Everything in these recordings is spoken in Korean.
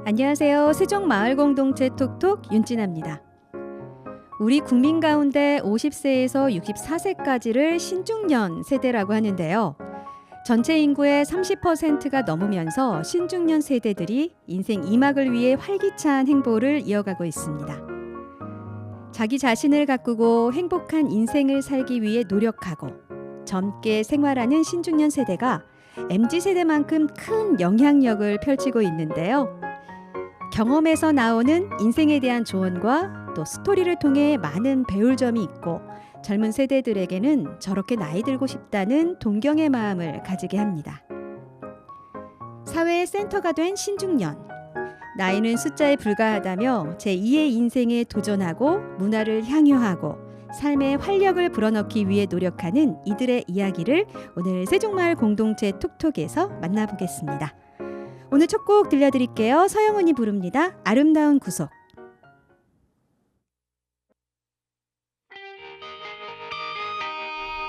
안녕하세요. 세종마을공동체 톡톡 윤진아입니다. 우리 국민 가운데 50세에서 64세까지를 신중년 세대라고 하는데요. 전체 인구의 30%가 넘으면서 신중년 세대들이 인생 2막을 위해 활기찬 행보를 이어가고 있습니다. 자기 자신을 가꾸고 행복한 인생을 살기 위해 노력하고 젊게 생활하는 신중년 세대가 MZ세대만큼 큰 영향력을 펼치고 있는데요. 경험에서 나오는 인생에 대한 조언과 또 스토리를 통해 많은 배울 점이 있고 젊은 세대들에게는 저렇게 나이 들고 싶다는 동경의 마음을 가지게 합니다. 사회의 센터가 된 신중년. 나이는 숫자에 불과하다며 제2의 인생에 도전하고 문화를 향유하고 삶의 활력을 불어넣기 위해 노력하는 이들의 이야기를 오늘 세종마을 공동체 톡톡에서 만나보겠습니다. 오늘 첫 곡 들려드릴게요. 서영은이 부릅니다. 아름다운 구속.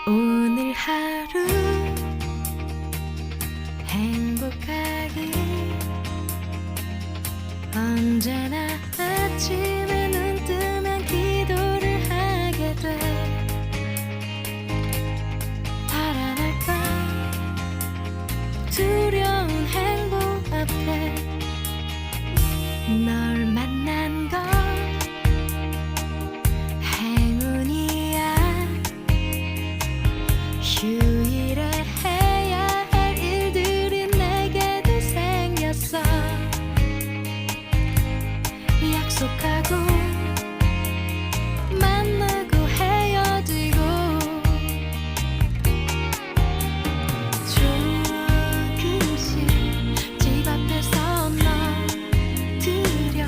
오늘 하루 행복하길 언제나 아침에 눈 뜨면 기도를 하게 돼 달아날 밤 두려운 행복 앞에 널 만난 건 행운이야. 휴일에 해야 할 일들이 내게도 생겼어. 약속하고 만나고 헤어지고 조금씩 집 앞에서 널 들여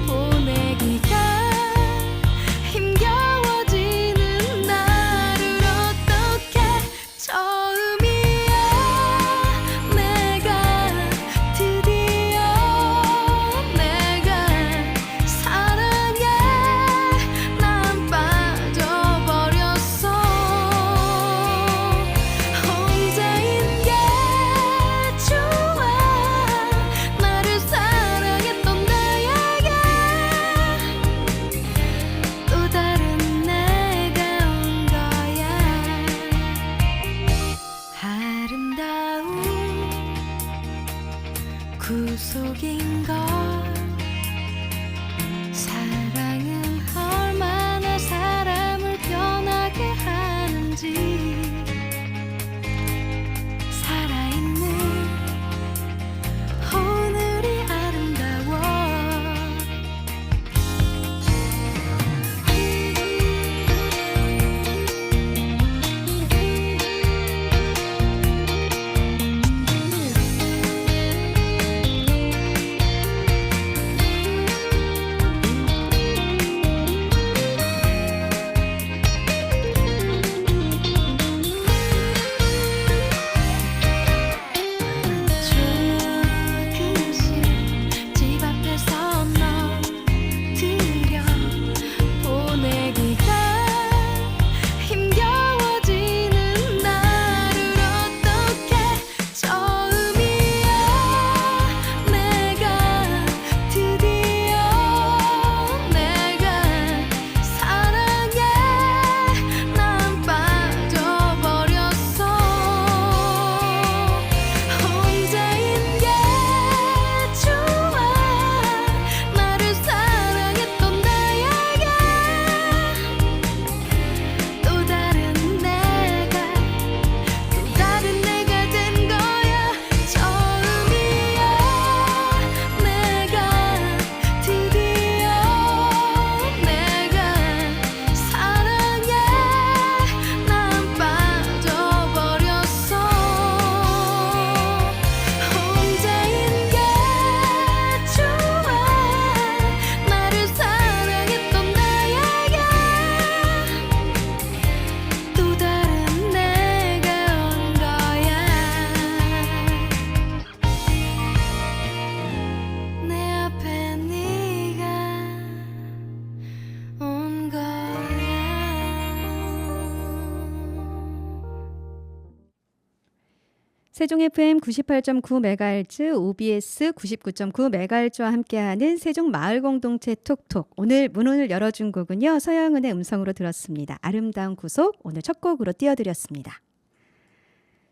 보내기가 힘겨워지는 나를 어떡해. 처음이야 내가 드디어 내가 세종 FM 98.9MHz, OBS 99.9MHz와 함께하는 세종 마을 공동체 톡톡. 오늘 문을 열어준 곡은요, 서영은의 음성으로 들었습니다. 아름다운 구속, 오늘 첫 곡으로 띄워드렸습니다.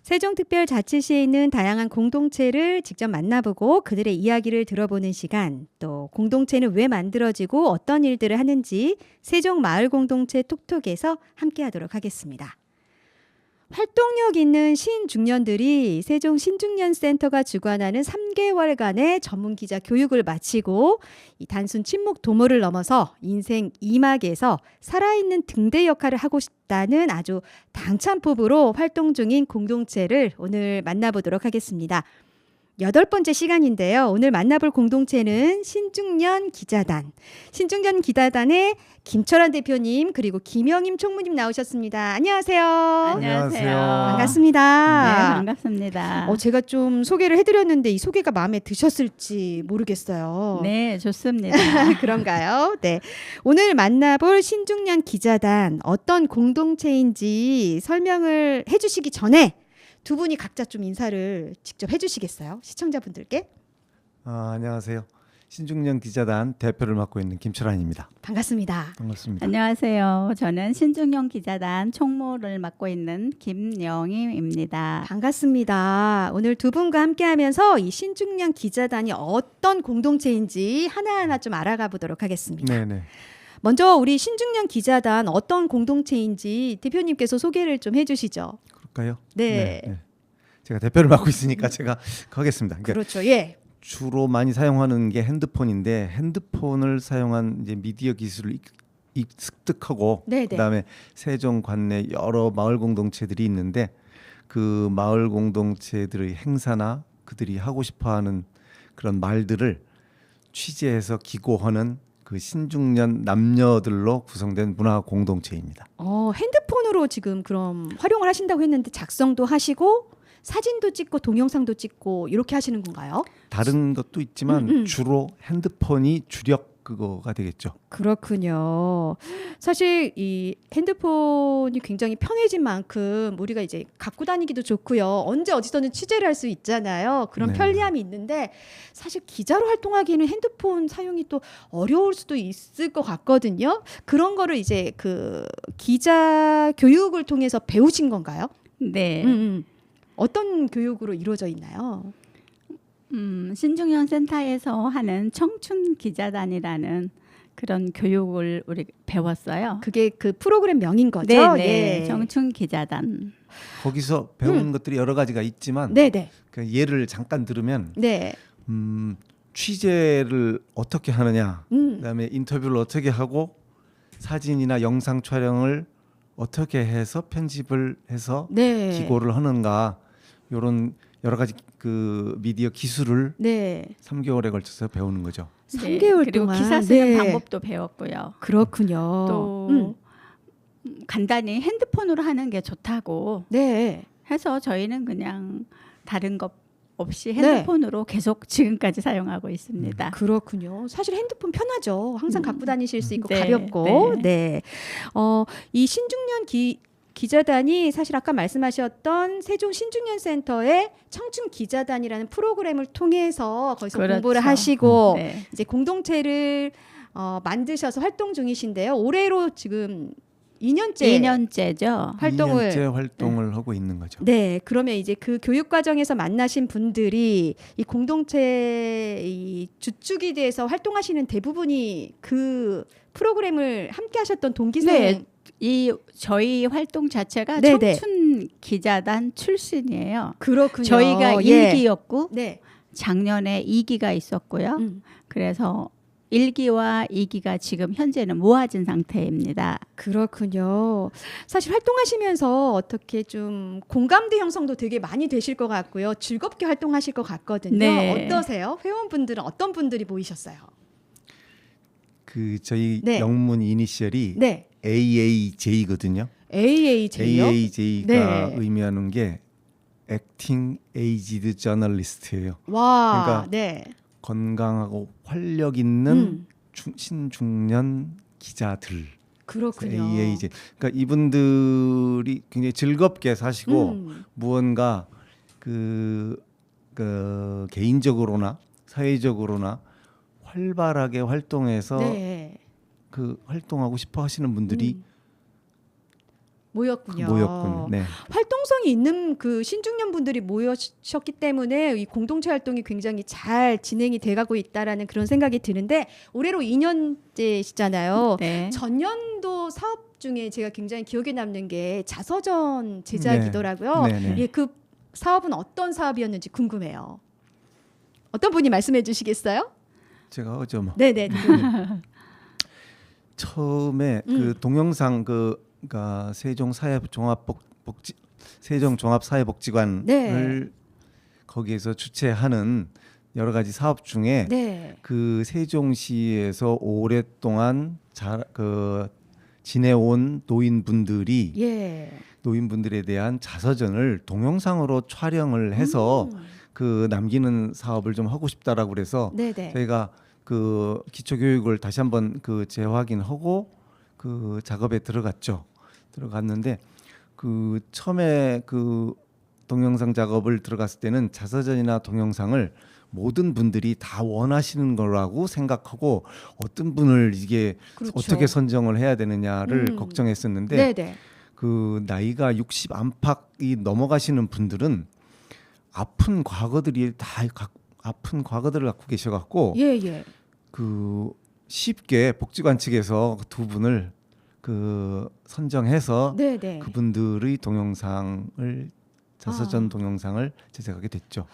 세종특별자치시에 있는 다양한 공동체를 직접 만나보고 그들의 이야기를 들어보는 시간, 또 공동체는 왜 만들어지고 어떤 일들을 하는지 세종 마을 공동체 톡톡에서 함께하도록 하겠습니다. 활동력 있는 신중년들이 세종 신중년센터가 주관하는 3개월간의 전문 기자 교육을 마치고 이 단순 친목 도모를 넘어서 인생 2막에서 살아있는 등대 역할을 하고 싶다는 아주 당찬 포부로 활동 중인 공동체를 오늘 만나보도록 하겠습니다. 8번째 시간인데요. 오늘 만나볼 공동체는 신중년 기자단. 신중년 기자단의 김철환 대표님 그리고 김영임 총무님 나오셨습니다. 안녕하세요. 안녕하세요. 반갑습니다. 네, 반갑습니다. 제가 좀 소개를 해드렸는데 이 소개가 마음에 드셨을지 모르겠어요. 네, 좋습니다. 그런가요? 네. 오늘 만나볼 신중년 기자단 어떤 공동체인지 설명을 해주시기 전에 두 분이 각자 좀 인사를 직접 해주시겠어요? 시청자분들께. 안녕하세요. 신중년 기자단 대표를 맡고 있는 김철환입니다. 반갑습니다. 반갑습니다. 안녕하세요. 저는 신중년 기자단 총무를 맡고 있는 김영임입니다. 반갑습니다. 오늘 두 분과 함께하면서 이 신중년 기자단이 어떤 공동체인지 하나하나 좀 알아가 보도록 하겠습니다. 네네. 먼저 우리 신중년 기자단 어떤 공동체인지 대표님께서 소개를 좀 해주시죠. 그럴까요? 네. 제가 대표를 맡고 있으니까 제가 하겠습니다. 그러니까 그렇죠. 예. 주로 많이 사용하는 게 핸드폰인데 핸드폰을 사용한 이제 미디어 기술을 습득하고 네네. 그다음에 세종 관내 여러 마을 공동체들이 있는데 그 마을 공동체들의 행사나 그들이 하고 싶어하는 그런 말들을 취재해서 기고하는 그 신중년 남녀들로 구성된 문화 공동체입니다. 핸드폰으로 지금 그럼 활용을 하신다고 했는데 작성도 하시고 사진도 찍고 동영상도 찍고 이렇게 하시는 건가요? 다른 것도 있지만 주로 핸드폰이 주력 그거가 되겠죠. 그렇군요. 사실 이 핸드폰이 굉장히 편해진 만큼 우리가 이제 갖고 다니기도 좋고요. 언제 어디서는 취재를 할 수 있잖아요. 그런 네. 편리함이 있는데 사실 기자로 활동하기에는 핸드폰 사용이 또 어려울 수도 있을 것 같거든요. 그런 거를 이제 그 기자 교육을 통해서 배우신 건가요? 네. 어떤 교육으로 이루어져 있나요? 신중년 센터에서 하는 청춘 기자단이라는 그런 교육을 우리 배웠어요. 그게 그 프로그램 명인 거죠? 네, 예. 청춘 기자단. 거기서 배우는 것들이 여러 가지가 있지만 네네. 그 예를 잠깐 들으면 네. 취재를 어떻게 하느냐, 그다음에 인터뷰를 어떻게 하고 사진이나 영상 촬영을 어떻게 해서 편집을 해서 네. 기고를 하는가 이런 여러 가지 그 미디어 기술을 네. 3개월에 걸쳐서 배우는 거죠. 3개월 그리고 동안. 기사 쓰는 네. 방법도 배웠고요. 그렇군요. 또 간단히 핸드폰으로 하는 게 좋다고 네. 해서 저희는 그냥 다른 것 없이 핸드폰으로 계속 지금까지 사용하고 있습니다. 그렇군요. 사실 핸드폰 편하죠. 항상 갖고 다니실 수 있고 네, 가볍고. 네. 네. 이 신중년 기자단이 사실 아까 말씀하셨던 세종 신중년 센터의 청춘 기자단이라는 프로그램을 통해서 거기서 그렇죠. 공부를 하시고 네. 이제 공동체를 만드셔서 활동 중이신데요. 올해로 지금 2년째죠. 활동을 2년째 활동을 하고 있는 거죠. 네, 그러면 이제 그 교육 과정에서 만나신 분들이 이 공동체 이 주축이 돼서 활동하시는 대부분이 그 프로그램을 함께 하셨던 동기생. 네, 이 저희 활동 자체가 네네. 청춘 기자단 출신이에요. 그렇군요. 저희가 예. 1기였고 네. 작년에 2기가 있었고요. 음, 그래서 1기와 2기가 지금 현재는 모아진 상태입니다. 그렇군요. 사실 활동하시면서 어떻게 좀 공감대 형성도 되게 많이 되실 것 같고요. 즐겁게 활동하실 것 같거든요. 네. 어떠세요? 회원분들은 어떤 분들이 모이셨어요? 그 저희 네. 영문 이니셜이 네. AAJ거든요. AAJ요? AAJ가 네. 의미하는 게 Acting Aged Journalist예요. 와, 그러니까 네. 건강하고 활력 있는 신중년 기자들. 그렇군요. AAJ. 그러니까 이분들이 굉장히 즐겁게 사시고 무언가 그 개인적으로나 사회적으로나 활발하게 활동해서 네. 그 활동하고 싶어 하시는 분들이 모였군요. 모였군요. 네. 활동성이 있는 그 신중년 분들이 모여셨기 때문에 이 공동체 활동이 굉장히 잘 진행이 돼가고 있다라는 그런 생각이 드는데 올해로 2년째시잖아요. 네. 전년도 사업 중에 제가 굉장히 기억에 남는 게 자서전 제작이더라고요. 네, 네. 예, 그 사업은 어떤 사업이었는지 궁금해요. 어떤 분이 말씀해 주시겠어요? 제가 어제 뭐 네네. 처음에 그 동영상 그러니까 세종종합사회복지관을 네. 거기에서 주최하는 여러 가지 사업 중에 네. 그 세종시에서 오랫동안 지내온 노인분들이 예. 노인분들에 대한 자서전을 동영상으로 촬영을 해서 그 남기는 사업을 좀 하고 싶다라고 그래서 네네. 저희가 그 기초교육을 다시 한번 그 재확인하고 그 작업에 들어갔는데 그 처음에 그 동영상 작업을 들어갔을 때는 자서전이나 동영상을 모든 분들이 다 원하시는 거라고 생각하고 어떤 분을 이게 그렇죠. 어떻게 선정을 해야 되느냐를 걱정했었는데 네네. 그 나이가 60 안팎이 넘어가시는 분들은 아픈 과거들을 갖고 계셔갖고 예예. 그 쉽게 복지관 측에서 두 분을 그 선정해서 네네. 그분들의 자서전 동영상을 제작하게 됐죠.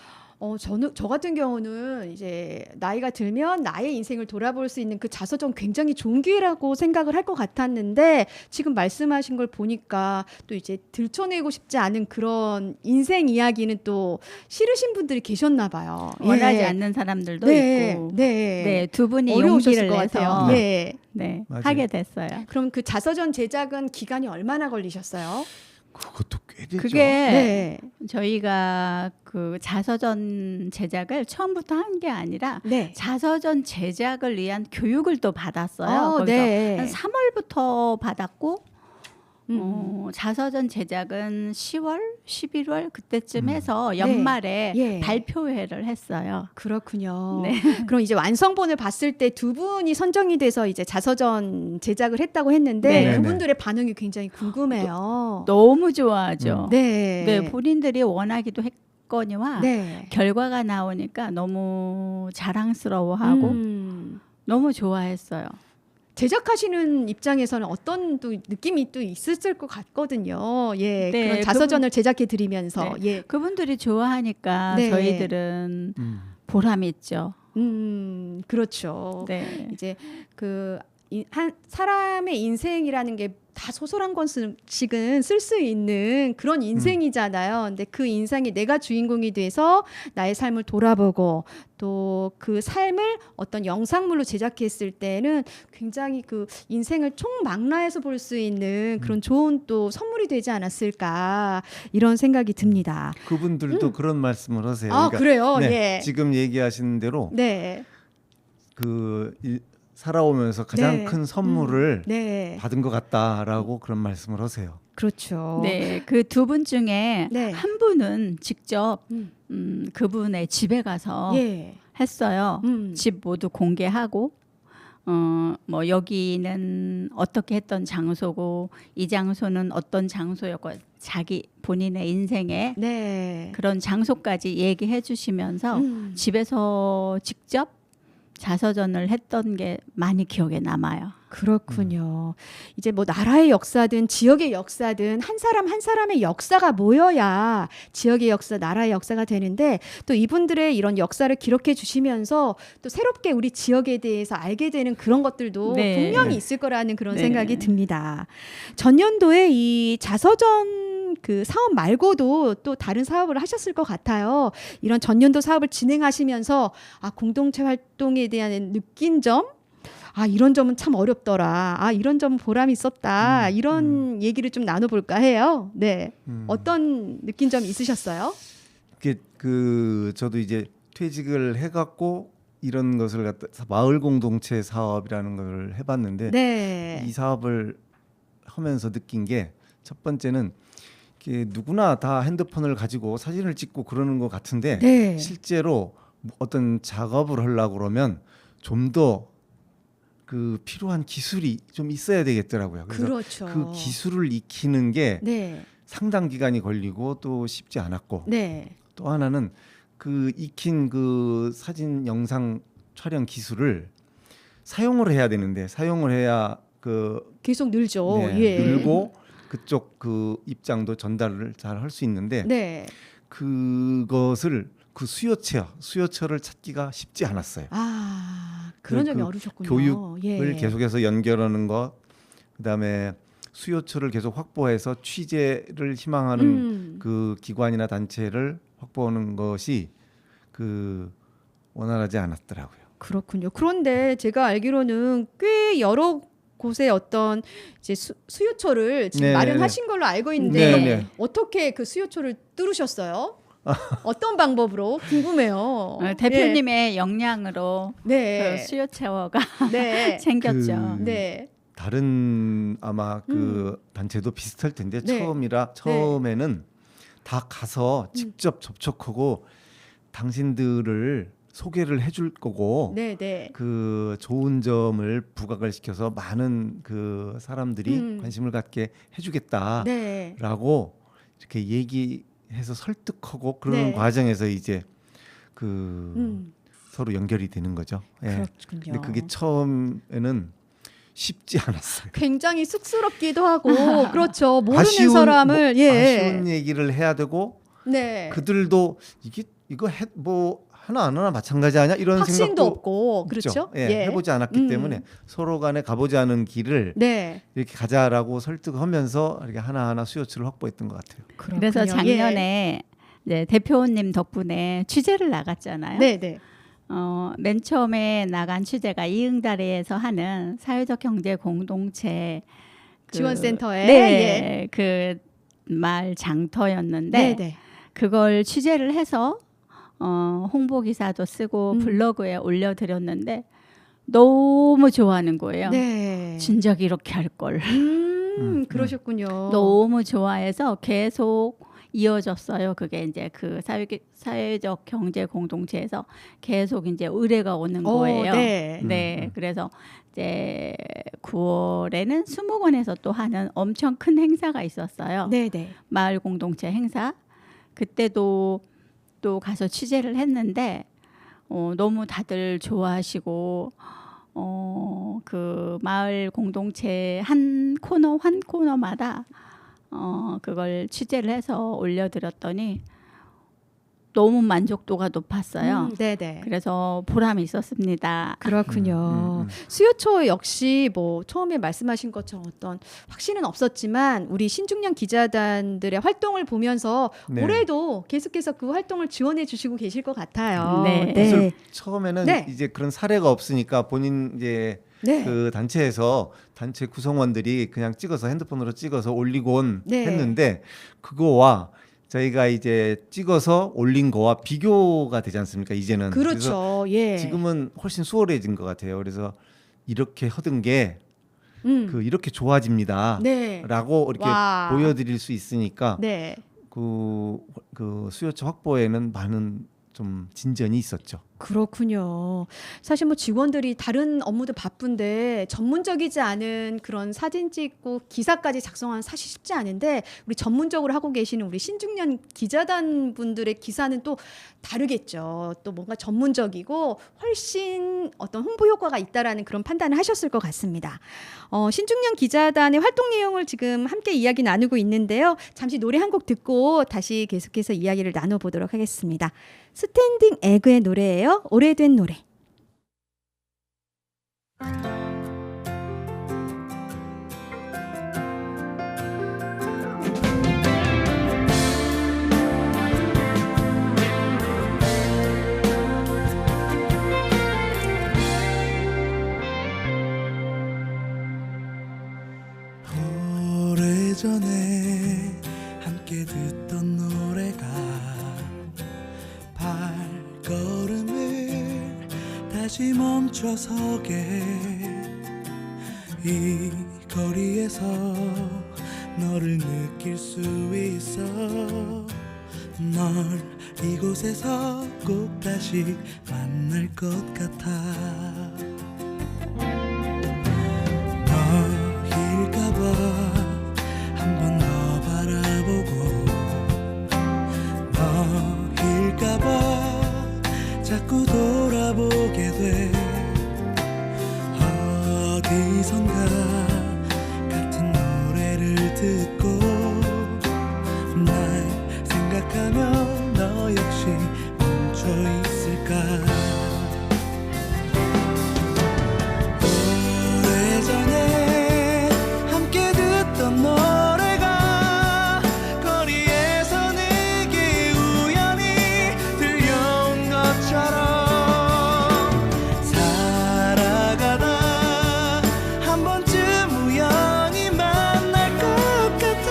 저 같은 경우는 이제 나이가 들면 나의 인생을 돌아볼 수 있는 그 자서전 굉장히 좋은 기회라고 생각을 할 것 같았는데 지금 말씀하신 걸 보니까 또 이제 들춰내고 싶지 않은 그런 인생 이야기는 또 싫으신 분들이 계셨나 봐요. 원하지 예. 않는 사람들도 네. 있고. 네. 네, 두 분이 어려우셨을 용기를 것 내서 같아요. 예. 네, 맞아요. 하게 됐어요. 그럼 그 자서전 제작은 기간이 얼마나 걸리셨어요? 그것도 꽤 되죠. 그게 네. 저희가 그 자서전 제작을 처음부터 한 게 아니라 네. 자서전 제작을 위한 교육을 또 받았어요. 거기서 네. 한 3월부터 받았고 음. 자서전 제작은 10월, 11월 그때쯤 해서 연말에 예. 발표회를 했어요. 그렇군요. 네. 그럼 이제 완성본을 봤을 때 두 분이 선정이 돼서 이제 자서전 제작을 했다고 했는데 네. 그분들의 반응이 굉장히 궁금해요. 너무 좋아하죠. 네. 네, 본인들이 원하기도 했거니와 네. 결과가 나오니까 너무 자랑스러워하고 너무 좋아했어요. 제작하시는 입장에서는 어떤 또 느낌이 또 있었을 것 같거든요. 예, 네, 그런 자서전을 제작해 드리면서 예, 그분들이 좋아하니까 네. 저희들은 보람이 있죠. 그렇죠. 네. 이제 한 사람의 인생이라는 게 다 소설 한 권씩은 쓸 수 있는 그런 인생이잖아요. 근데 그 인생이 내가 주인공이 돼서 나의 삶을 돌아보고 또 그 삶을 어떤 영상물로 제작했을 때는 굉장히 그 인생을 총망라해서 볼 수 있는 그런 좋은 또 선물이 되지 않았을까 이런 생각이 듭니다. 그분들도 그런 말씀을 하세요. 아, 그래요? 네, 예. 지금 얘기하신 대로 네. 살아오면서 가장 네. 큰 선물을 네. 받은 것 같다라고 그런 말씀을 하세요. 그렇죠. 네, 그 두 분 중에 네. 한 분은 직접 그분의 집에 가서 예. 했어요. 음. 집 모두 공개하고 뭐 여기는 어떻게 했던 장소고 이 장소는 어떤 장소였고 자기 본인의 인생의 네. 그런 장소까지 얘기해 주시면서 집에서 직접 자서전을 했던 게 많이 기억에 남아요. 그렇군요. 이제 뭐 나라의 역사든 지역의 역사든 한 사람 한 사람의 역사가 모여야 지역의 역사, 나라의 역사가 되는데 또 이분들의 이런 역사를 기록해 주시면서 또 새롭게 우리 지역에 대해서 알게 되는 그런 것들도 네. 분명히 있을 거라는 그런 네. 생각이 듭니다. 전년도에 이 자서전 그 사업 말고도 또 다른 사업을 하셨을 것 같아요. 이런 전년도 사업을 진행하시면서 공동체 활동에 대한 느낀 점, 이런 점은 참 어렵더라. 이런 점은 보람이 있었다. 이런 얘기를 좀 나눠볼까 해요. 네, 어떤 느낀 점 있으셨어요? 저도 이제 퇴직을 해갖고 이런 것을 갖다 마을 공동체 사업이라는 걸 해봤는데 네, 이 사업을 하면서 느낀 게 첫 번째는 이게 누구나 다 핸드폰을 가지고 사진을 찍고 그러는 것 같은데 네. 실제로 어떤 작업을 하려고 그러면 좀 더 그 필요한 기술이 좀 있어야 되겠더라고요. 그래서 그렇죠. 그 기술을 익히는 게 네. 상당 기간이 걸리고 또 쉽지 않았고 네. 또 하나는 그 익힌 그 사진 영상 촬영 기술을 사용을 해야 되는데 사용을 해야 그 계속 늘죠. 네, 예. 늘고 그쪽 그 입장도 전달을 잘 할 수 있는데 네. 그것을 그 수요처를 찾기가 쉽지 않았어요. 아, 그런 점이 그 어려우셨군요. 교육을 예. 계속해서 연결하는 것, 그다음에 수요처를 계속 확보해서 취재를 희망하는 그 기관이나 단체를 확보하는 것이 그 원활하지 않았더라고요. 그렇군요. 그런데 제가 알기로는 꽤 여러 곳에 어떤 이제 수요처를 지금 네, 마련하신 걸로 알고 있는데 네, 네. 어떻게 그 수요처를 뚫으셨어요? 어떤 방법으로 궁금해요. 대표님의 역량으로 예. 네. 그 수요체어가 네. 생겼죠. 그 네. 다른 아마 그 단체도 비슷할 텐데 네. 처음에는 다 가서 직접 접촉하고 당신들을 소개를 해줄 거고 네, 네. 그 좋은 점을 부각을 시켜서 많은 그 사람들이 관심을 갖게 해주겠다라고 네. 이렇게 얘기해서 설득하고 그러는 네. 과정에서 이제 그 서로 연결이 되는 거죠. 예. 그렇군요. 근데 그게 처음에는 쉽지 않았어요. 굉장히 쑥스럽기도 하고 그렇죠. 모르는 아쉬운, 사람을 예. 아쉬운 얘기를 해야 되고 네. 그들도 이거 뭐 하나 안 하나 마찬가지 아니야 이런 확신도 생각도 없고 있죠. 그렇죠. 예, 해보지 않았기 때문에 서로 간에 가보지 않은 길을 네. 이렇게 가자라고 설득하면서 이렇게 하나하나 수요처를 확보했던 것 같아요. 그래서 그렇군요. 작년에 이제 대표님 덕분에 취재를 나갔잖아요. 네, 네. 맨 처음에 나간 취재가 이응다리에서 하는 사회적 경제 공동체 지원센터에 네, 그 말 장터였는데 네, 네. 그걸 취재를 해서 홍보 기사도 쓰고 블로그에 올려드렸는데 너무 좋아하는 거예요. 네. 진작 이렇게 할 걸. 그러셨군요. 너무 좋아해서 계속 이어졌어요. 그게 이제 그 사회적 경제 공동체에서 계속 이제 의뢰가 오는 거예요. 네. 네, 그래서 이제 9월에는 수목원에서 또 하는 엄청 큰 행사가 있었어요. 네, 네. 마을 공동체 행사. 그때도 또 가서 취재를 했는데 너무 다들 좋아하시고 그 마을 공동체 한 코너마다 그걸 취재를 해서 올려드렸더니 너무 만족도가 높았어요. 네네. 그래서 보람이 있었습니다. 그렇군요. 수요처 역시 뭐 처음에 말씀하신 것처럼 어떤 확신은 없었지만 우리 신중년 기자단들의 활동을 보면서 네. 올해도 계속해서 그 활동을 지원해 주시고 계실 것 같아요. 네. 그래서 처음에는 네. 이제 그런 사례가 없으니까 본인 이제 네. 그 단체에서 단체 구성원들이 그냥 찍어서 핸드폰으로 찍어서 올리곤 네. 했는데 그거와 저희가 이제 찍어서 올린 거와 비교가 되지 않습니까? 이제는 그래서 그렇죠. 예. 지금은 훨씬 수월해진 것 같아요. 그래서 이렇게 하던 게 음. 이렇게 좋아집니다라고 네. 이렇게 와. 보여드릴 수 있으니까 네. 그 수요처 확보에는 많은 좀 진전이 있었죠. 그렇군요. 사실 뭐 직원들이 다른 업무도 바쁜데 전문적이지 않은 그런 사진 찍고 기사까지 작성하는 사실 쉽지 않은데 우리 전문적으로 하고 계시는 우리 신중년 기자단 분들의 기사는 또 다르겠죠. 또 뭔가 전문적이고 훨씬 어떤 홍보 효과가 있다라는 그런 판단을 하셨을 것 같습니다. 신중년 기자단의 활동 내용을 지금 함께 이야기 나누고 있는데요. 잠시 노래 한 곡 듣고 다시 계속해서 이야기를 나눠보도록 하겠습니다. 스탠딩 에그의 노래예요. 오래된 노래. 오래전에 함께 듣던 노래가 발걸음을 다시 멈춰서게 이 거리에서 너를 느낄 수 있어. 널 이곳에서 꼭 다시 만날 것 같아. 너일까봐 한 번 더 바라보고, 너일까봐 자꾸 돌아보게 돼. 어디선가 같은 노래를 듣고 날 생각하며 너 역시 멈춰 있을까. 오래전에 함께 듣던 노래가 거리에서 내게 우연히 들려온 것처럼 살아가다 한 번쯤 우연히 만날 것 같아.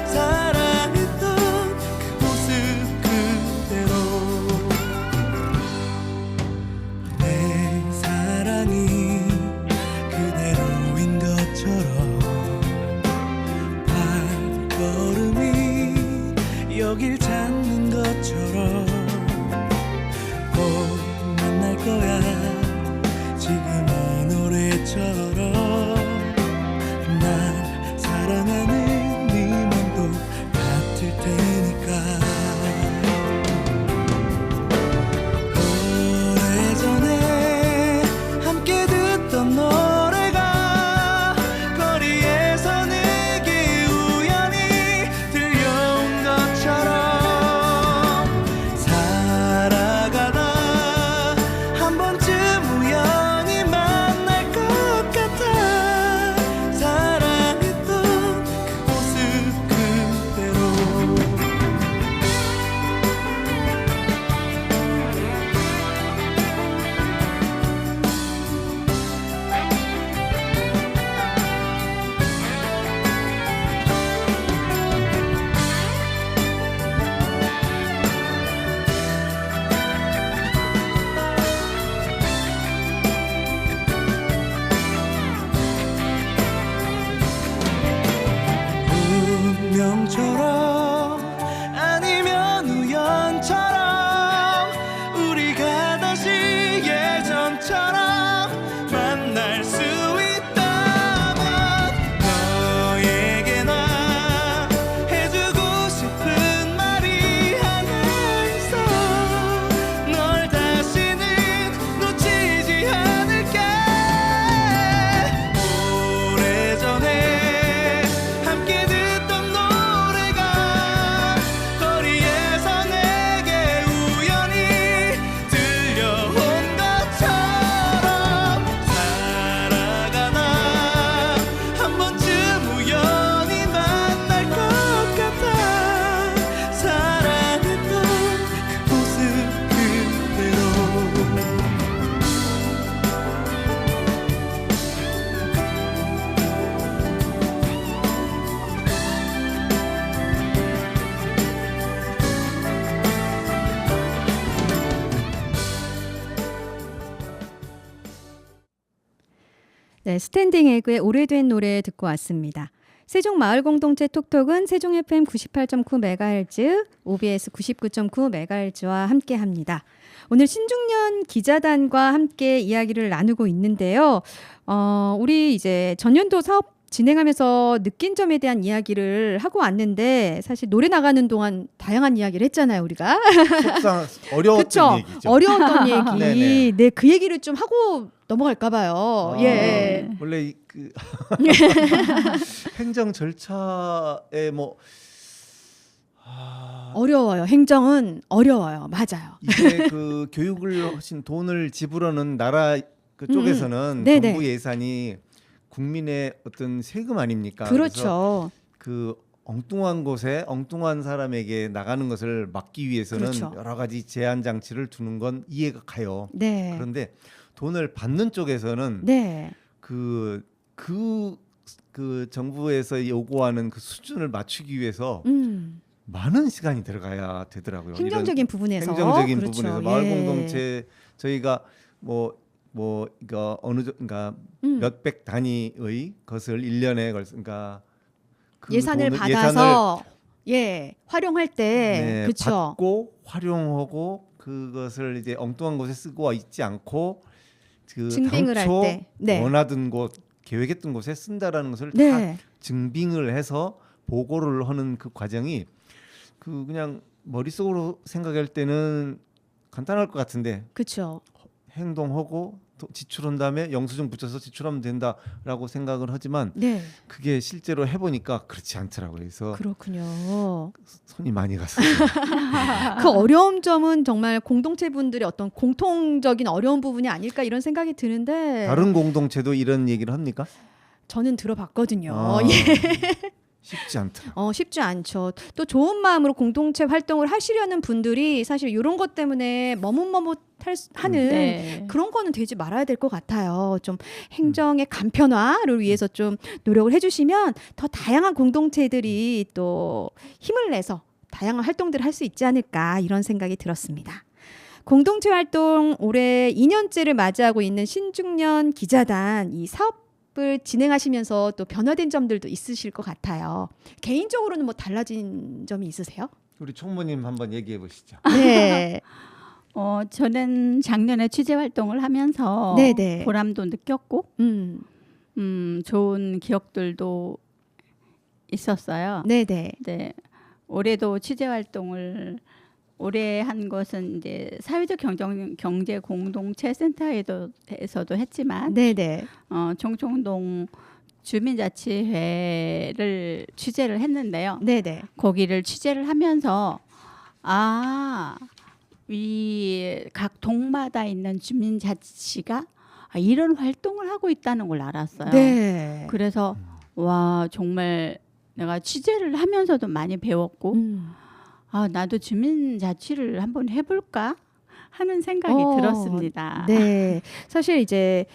사랑했던 그 모습 그대로 내 사랑이 그대로인 것처럼 발걸음이 여길 찾는 것처럼 꼭 만날 거야. 지금 이 노래처럼 날 사랑하는 네 맘도 같을 테니까. 오래전에 함께 듣던 노래가 거리에서 내게 우연히 들려온 것처럼 살아가다 한 번쯤 우연히 만날 것 같아. 사랑했던 그 모습 그대로 운명처럼 아니면 우연처럼 우리가 다시 예전처럼 만날 수 있다면 너에게 나 해주고 싶은 말이 하나 있어. 널 다시는 놓치지 않을게. 오래전에 함께 듣던 노래가 거리에서 내게 우연히 들려온 것처럼 살아가다 한 번쯤 우연히 만날 것 같아. 사랑했던 그 모습 그대로 네, 스탠딩 에그의 오래된 노래 듣고 왔습니다. 세종 마을 공동체 톡톡은 세종 FM 98.9MHz, OBS 99.9MHz와 함께합니다. 오늘 신중년 기자단과 함께 이야기를 나누고 있는데요. 우리 이제 전년도 사업 진행하면서 느낀 점에 대한 이야기를 하고 왔는데 사실 노래 나가는 동안 다양한 이야기를 했잖아요, 우리가. 속상 어려웠던 그쵸? 얘기죠. 어려웠던 얘기. 네네. 네, 그 얘기를 좀 하고 넘어갈까 봐요. 예. 원래 그 행정 절차에 뭐 어려워요. 행정은 어려워요. 맞아요. 이게 그 교육을 하신 돈을 지불하는 나라 그쪽에서는 네네. 정부 예산이 국민의 어떤 세금 아닙니까? 그래서 그렇죠. 그 엉뚱한 곳에 엉뚱한 사람에게 나가는 것을 막기 위해서는 그렇죠. 여러 가지 제한 장치를 두는 건 이해가 가요. 네. 그런데 돈을 받는 쪽에서는 네. 그 정부에서 요구하는 그 수준을 맞추기 위해서 많은 시간이 들어가야 되더라고요. 행정적인 부분에서. 행정적인 그렇죠. 부분에서 마을 예. 공동체 저희가 이거 어느 그러니까 몇백 단위의 것을 1년에 걸쳐 그러니까 그 예산을 돈을- 받아서 예 활용할 때 네, 그렇죠. 받고 활용하고 그것을 이제 엉뚱한 곳에 쓰고 있지 않고 그 증빙을 할 당초 때. 네. 원하던 곳 계획했던 곳에 쓴다라는 것을 다 네. 증빙을 해서 보고를 하는 그 과정이 그 그냥 머릿속으로 생각할 때는 간단할 것 같은데 그렇죠. 행동하고 또 지출한 다음에 영수증 붙여서 지출하면 된다라고 생각을 하지만 네. 그게 실제로 해보니까 그렇지 않더라고요. 그래서 그렇군요. 손이 많이 갔어요. 그 어려운 점은 정말 공동체 분들의 어떤 공통적인 어려운 부분이 아닐까 이런 생각이 드는데 다른 공동체도 이런 얘기를 합니까? 저는 들어봤거든요. 아, 예. 쉽지 않더라. 쉽지 않죠. 또 좋은 마음으로 공동체 활동을 하시려는 분들이 사실 이런 것 때문에 머뭇머뭇하는 네. 그런 거는 되지 말아야 될 것 같아요. 좀 행정의 간편화를 위해서 좀 노력을 해주시면 더 다양한 공동체들이 또 힘을 내서 다양한 활동들을 할 수 있지 않을까 이런 생각이 들었습니다. 공동체 활동 올해 2년째를 맞이하고 있는 신중년 기자단 이 사업을 진행하시면서 또 변화된 점들도 있으실 것 같아요. 개인적으로는 뭐 달라진 점이 있으세요? 우리 총무님 한번 얘기해 보시죠. 네. 저는 작년에 취재 활동을 하면서 네네. 보람도 느꼈고 좋은 기억들도 있었어요. 네네. 네. 올해도 취재 활동을 올해 한 것은 이제 사회적 경제 공동체 센터에서도 했지만 네네. 종촌동 주민자치회를 취재를 했는데요. 네네. 거기를 취재를 하면서 이 각 동마다 있는 주민자치가 이런 활동을 하고 있다는 걸 알았어요. 네. 그래서 와 정말 내가 취재를 하면서도 많이 배웠고 나도 주민자치를 한번 해볼까 하는 생각이 들었습니다. 네. 사실 이제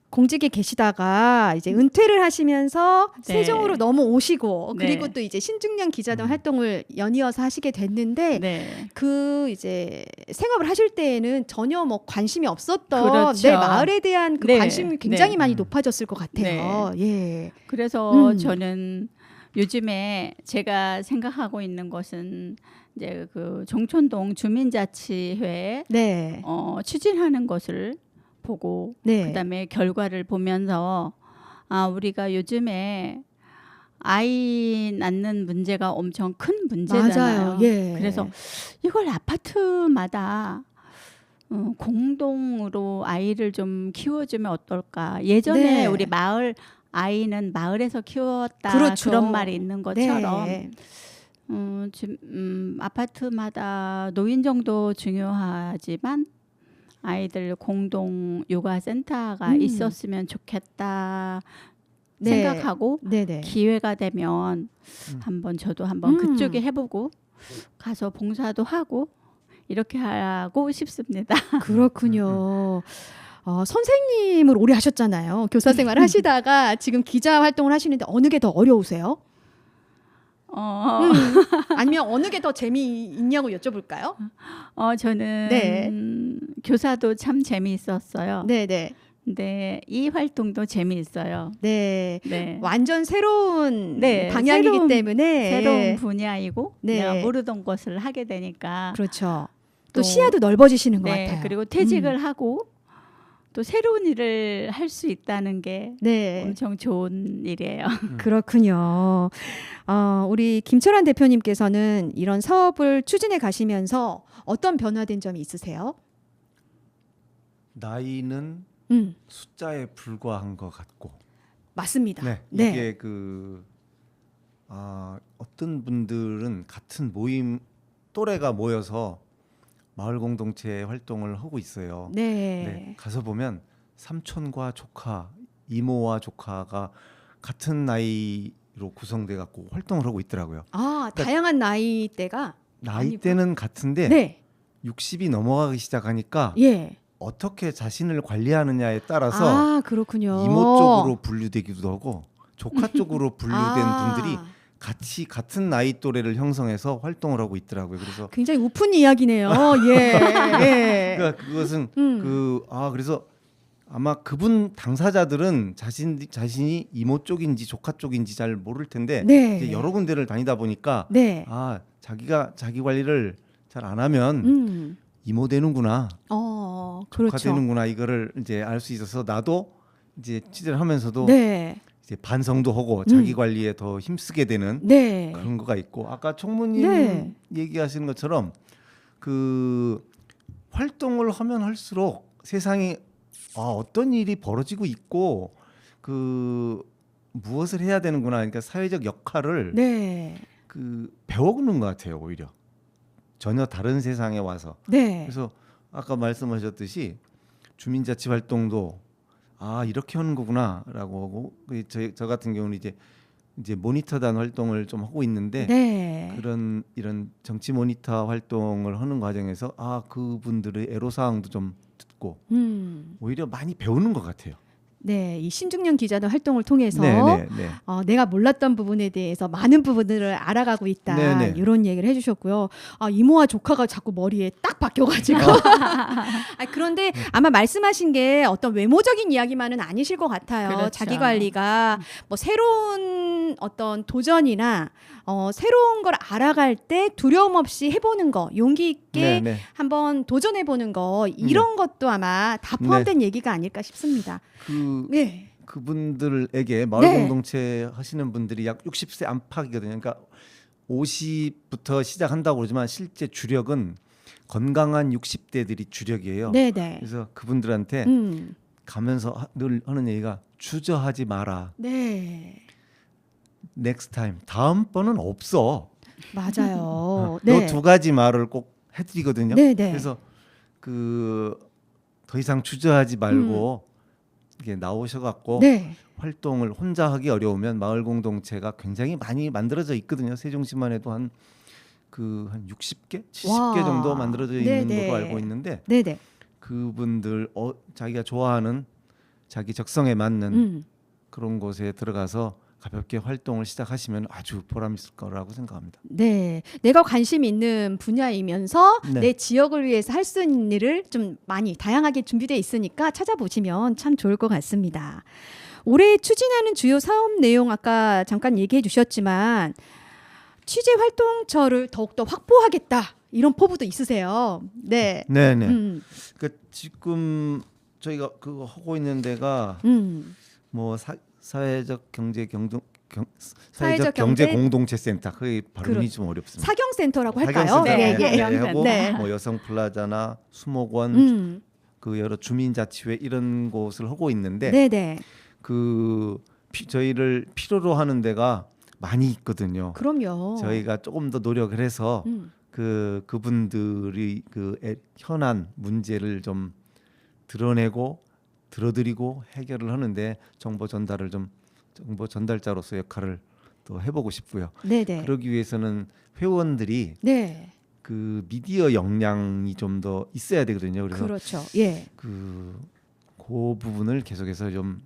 공직에 계시다가 이제 은퇴를 하시면서 네. 세종으로 넘어오시고 네. 그리고 또 이제 신중년 기자단 활동을 연이어서 하시게 됐는데 네. 그 이제 생업을 하실 때에는 전혀 뭐 관심이 없었던 그렇죠. 내 마을에 대한 그 네. 관심이 굉장히 네. 많이 높아졌을 것 같아요. 예. 그래서 저는 요즘에 제가 생각하고 있는 것은 이제 그 종촌동 주민자치회 네. 추진하는 것을 보고 네. 그다음에 결과를 보면서 우리가 요즘에 아이 낳는 문제가 엄청 큰 문제잖아요. 맞아요. 예. 그래서 이걸 아파트마다 공동으로 아이를 좀 키워주면 어떨까? 예전에 네. 우리 마을 아이는 마을에서 키웠다 그렇죠. 그런 말이 있는 것처럼 네. 아파트마다 노인정도 중요하지만 아이들 공동 요가센터가 있었으면 좋겠다 네. 생각하고 네네. 기회가 되면 한번 저도 한번 그쪽에 해보고 가서 봉사도 하고 이렇게 하고 싶습니다. 그렇군요. 선생님을 오래 하셨잖아요. 교사 생활을 하시다가 지금 기자 활동을 하시는데 어느 게 더 어려우세요? 아니면 어느 게 더 재미있냐고 여쭤볼까요? 저는 네. 교사도 참 재미있었어요. 네네. 근데 이 활동도 재미있어요. 네. 네. 완전 새로운 네, 방향이기 때문에 새로운 분야이고 네. 내가 모르던 것을 하게 되니까 그렇죠. 또 시야도 넓어지시는 것 네, 같아요. 그리고 퇴직을 하고 또 새로운 일을 할 수 있다는 게 네. 엄청 좋은 일이에요. 그렇군요. 우리 김철환 대표님께서는 이런 사업을 추진해 가시면서 어떤 변화된 점이 있으세요? 나이는 숫자에 불과한 것 같고. 맞습니다. 네, 네. 이게 어떤 분들은 같은 모임 또래가 모여서 마을 공동체 활동을 하고 있어요. 네. 네, 가서 보면 삼촌과 조카, 이모와 조카가 같은 나이로 구성돼 갖고 활동을 하고 있더라고요. 다양한 나이대가 나이대는 같은데 네. 60이 넘어가기 시작하니까 예. 어떻게 자신을 관리하느냐에 따라서 그렇군요. 이모 쪽으로 분류되기도 하고 조카 쪽으로 분류된 분들이 같이 같은 나이 또래를 형성해서 활동을 하고 있더라고요. 그래서 굉장히 오픈 이야기네요. 예. 예. 그러니까 그것은 그래서 아마 그분 당사자들은 자신이 이모 쪽인지 조카 쪽인지 잘 모를 텐데 네. 이제 여러 군데를 다니다 보니까 네. 아 자기가 자기 관리를 잘 안 하면 음. 이모 되는구나, 조카 그렇죠. 되는구나 이거를 이제 알 수 있어서 나도 이제 취재를 하면서도 네. 이제 반성도 하고 자기 관리에 더 힘쓰게 되는 네. 그런 거가 있고 아까 총무님 네. 얘기하시는 것처럼 그 활동을 하면 할수록 세상에 어떤 일이 벌어지고 있고 그 무엇을 해야 되는구나 그러니까 사회적 역할을 네. 그 배워오는 것 같아요 오히려 전혀 다른 세상에 와서 네. 그래서 아까 말씀하셨듯이 주민자치 활동도 이렇게 하는 거구나라고 하고 저 같은 경우는 이제 모니터단 활동을 좀 하고 있는데 네. 이런 정치 모니터 활동을 하는 과정에서 그분들의 애로사항도 좀 듣고 오히려 많이 배우는 것 같아요. 네, 이 신중년 기자단 활동을 통해서 네, 네, 네. 내가 몰랐던 부분에 대해서 많은 부분들을 알아가고 있다. 네, 네. 이런 얘기를 해주셨고요. 이모와 조카가 자꾸 머리에 딱 박혀가지고. 그런데 아마 말씀하신 게 어떤 외모적인 이야기만은 아니실 것 같아요. 그렇죠. 자기 관리가 뭐 새로운 어떤 도전이나 새로운 걸 알아갈 때 두려움 없이 해보는 거, 용기 있게 네, 네. 한번 도전해보는 거 이런 것도 아마 다 포함된 얘기가 아닐까 싶습니다. 네. 그분들에게 마을 네. 공동체 하시는 분들이 약 60세 안팎이거든요. 그러니까 50부터 시작한다고 그러지만 실제 주력은 건강한 60대들이 주력이에요. 네네. 그래서 그분들한테 가면서 늘 하는 얘기가 주저하지 마라. 네. Next time. 다음번은 없어. 맞아요. 이 두 가지 말을 꼭 해드리거든요. 네네. 그래서 더 이상 주저하지 말고 이게 나오셔갖고 네. 활동을 혼자 하기 어려우면 마을 공동체가 굉장히 많이 만들어져 있거든요. 세종시만 해도 한 60개, 70개 정도 만들어져 있는 네네. 걸로 알고 있는데 네네. 그분들 자기가 좋아하는 자기 적성에 맞는 그런 곳에 들어가서 가볍게 활동을 시작하시면 아주 보람 있을 거라고 생각합니다. 네, 내가 관심 있는 분야이면서 네. 내 지역을 위해서 할 수 있는 일을 좀 많이 다양하게 준비되어 있으니까 찾아보시면 참 좋을 것 같습니다. 올해 추진하는 주요 사업 내용 아까 잠깐 얘기해 주셨지만 취재 활동처를 더욱더 확보하겠다 이런 포부도 있으세요. 네. 네네. 그러니까 지금 저희가 그거 하고 있는 데가 뭐 사회적 경제 공동체 센터 그 발음이 좀 어렵습니다. 사경센터라고 할까요? 사경센터 네, 예. 하고 네. 뭐 여성 플라자나 수목원 그 여러 주민자치회 이런 곳을 하고 있는데 네네. 저희를 필요로 하는 데가 많이 있거든요. 그럼요. 저희가 조금 더 노력을 해서 그분들이 현안 문제를 좀 드러내고 들어드리고 해결을 하는데 정보 전달자로서 역할을 또 해보고 싶고요. 네네. 그러기 위해서는 회원들이 네. 그 미디어 역량이 좀 더 있어야 되거든요. 그래서 그렇죠. 예. 그 부분을 계속해서 좀